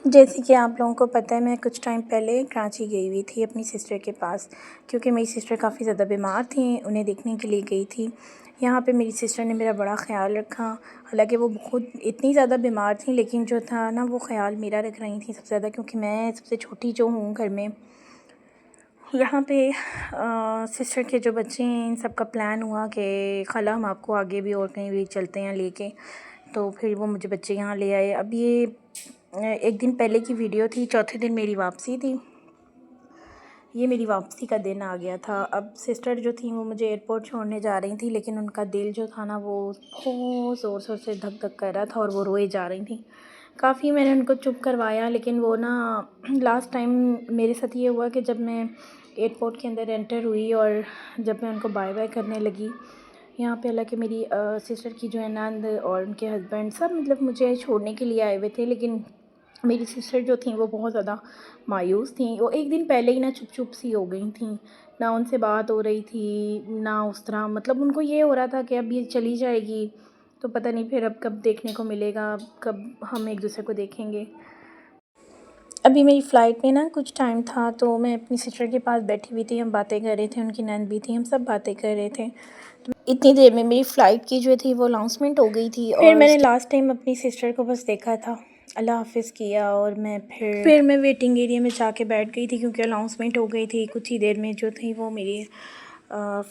جیسے کہ آپ لوگوں کو پتہ ہے میں کچھ ٹائم پہلے کراچی گئی ہوئی تھی اپنی سسٹر کے پاس، کیونکہ میری سسٹر کافی زیادہ بیمار تھیں، انہیں دیکھنے کے لیے گئی تھی۔ یہاں پہ میری سسٹر نے میرا بڑا خیال رکھا، حالانکہ وہ خود اتنی زیادہ بیمار تھیں، لیکن جو تھا نا وہ خیال میرا رکھ رہی تھیں سب سے زیادہ، کیونکہ میں سب سے چھوٹی جو ہوں گھر میں۔ یہاں پہ سسٹر کے جو بچے ہیں ان سب کا پلان ہوا کہ خالہ ہم آپ کو آگے بھی اور کہیں بھی چلتے ہیں لے کے، تو پھر وہ مجھے بچے یہاں لے آئے۔ اب یہ ایک دن پہلے کی ویڈیو تھی، چوتھے دن میری واپسی تھی، یہ میری واپسی کا دن آ گیا تھا۔ اب سسٹر جو تھیں وہ مجھے ایئرپورٹ چھوڑنے جا رہی تھیں، لیکن ان کا دل جو تھا نا وہ بہت زور سے دھک دھک کر رہا تھا اور وہ روئے جا رہی تھیں۔ کافی میں نے ان کو چپ کروایا، لیکن وہ نا لاسٹ ٹائم میرے ساتھ یہ ہوا کہ جب میں ایئرپورٹ کے اندر انٹر ہوئی اور جب میں ان کو بائے بائے کرنے لگی، یہاں پہ اللہ کہ میری سسٹر کی جو ہے نند اور ان کے ہسبینڈ سب مطلب مجھے چھوڑنے کے لیے آئے ہوئے تھے، لیکن میری سسٹر جو تھیں وہ بہت زیادہ مایوس تھیں۔ وہ ایک دن پہلے ہی نا چپ سی ہو گئی تھیں، نہ ان سے بات ہو رہی تھی نہ اس طرح، مطلب ان کو یہ ہو رہا تھا کہ اب یہ چلی جائے گی تو پتہ نہیں پھر اب کب دیکھنے کو ملے گا، کب ہم ایک دوسرے کو دیکھیں گے۔ ابھی میری فلائٹ میں نا کچھ ٹائم تھا تو میں اپنی سسٹر کے پاس بیٹھی ہوئی تھی، ہم باتیں کر رہے تھے، ان کی نند بھی تھی، ہم سب باتیں کر رہے تھے۔ اتنی دیر میں میری فلائٹ کی جو تھی وہ اناؤنسمنٹ ہو گئی تھی، پھر میں نے لاسٹ ٹائم اپنی سسٹر کو بس دیکھا تھا، اللہ حافظ کیا، اور میں پھر میں ویٹنگ ایریا میں جا کے بیٹھ گئی تھی، کیونکہ اناؤنسمنٹ ہو گئی تھی کچھ ہی دیر میں جو تھی وہ میری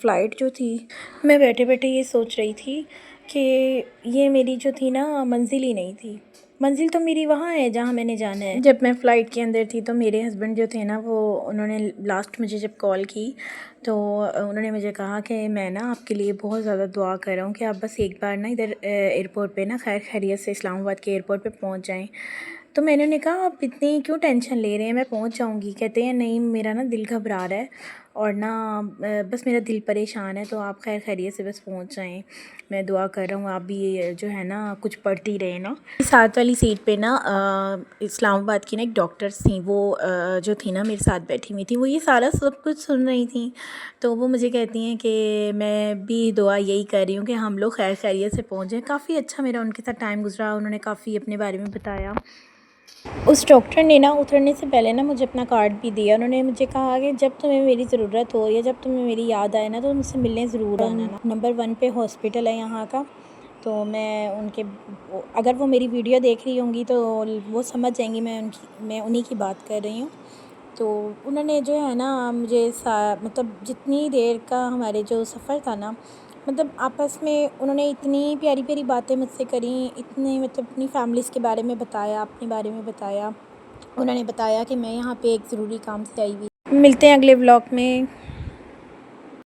فلائٹ جو تھی۔ میں بیٹھے بیٹھے یہ سوچ رہی تھی کہ یہ میری جو تھی نا منزل ہی نہیں تھی، منزل تو میری وہاں ہے جہاں میں نے جانا ہے۔ جب میں فلائٹ کے اندر تھی تو میرے ہسبینڈ جو تھے نا وہ انہوں نے لاسٹ مجھے جب کال کی تو انہوں نے مجھے کہا کہ میں نا آپ کے لیے بہت زیادہ دعا کر رہا ہوں کہ آپ بس ایک بار نا ادھر ایئرپورٹ پہ نا خیر خیریت سے اسلام آباد کے ایئرپورٹ پہ پہنچ جائیں۔ تو میں نے کہا آپ اتنی کیوں ٹینشن لے رہے ہیں، میں پہنچ جاؤں گی۔ کہتے ہیں نہیں میرا نا دل گھبرا رہا ہے اور نا بس میرا دل پریشان ہے، تو آپ خیر خیریت سے بس پہنچ جائیں، میں دعا کر رہا ہوں، آپ بھی جو ہے نا کچھ پڑھتی رہے نا۔ ساتھ والی سیٹ پہ نا اسلام آباد کی نا ایک ڈاکٹرس تھیں، وہ جو تھی نا میرے ساتھ بیٹھی ہوئی تھی، وہ یہ سارا سب کچھ سن رہی تھیں، تو وہ مجھے کہتی ہیں کہ میں بھی دعا یہی کر رہی ہوں کہ ہم لوگ خیر خیریت سے پہنچیں۔ کافی اچھا میرا ان کے ساتھ ٹائم گزرا، انہوں نے کافی اپنے بارے میں بتایا۔ اس ڈاکٹر نے نا اترنے سے پہلے نا مجھے اپنا کارڈ بھی دیا، انہوں نے مجھے کہا کہ جب تمہیں میری ضرورت ہو یا جب تمہیں میری یاد آئے نا تو مجھ سے ملنے ضرور آنا نا۔ نمبر 1 پہ ہاسپٹل ہے یہاں کا، تو میں ان کے اگر وہ میری ویڈیو دیکھ رہی ہوں گی تو وہ سمجھ جائیں گی میں انہی کی بات کر رہی ہوں۔ تو انہوں نے جو ہے نا مجھے مطلب جتنی دیر کا ہمارے جو سفر تھا نا، مطلب آپس میں انہوں نے اتنی پیاری پیاری باتیں مجھ سے کریں، اتنے مطلب اپنی فیملیز کے بارے میں بتایا، اپنے بارے میں بتایا۔ انہوں نے بتایا کہ میں یہاں پہ ایک ضروری کام سے آئی ہوئی۔ ملتے ہیں اگلے ولاگ میں۔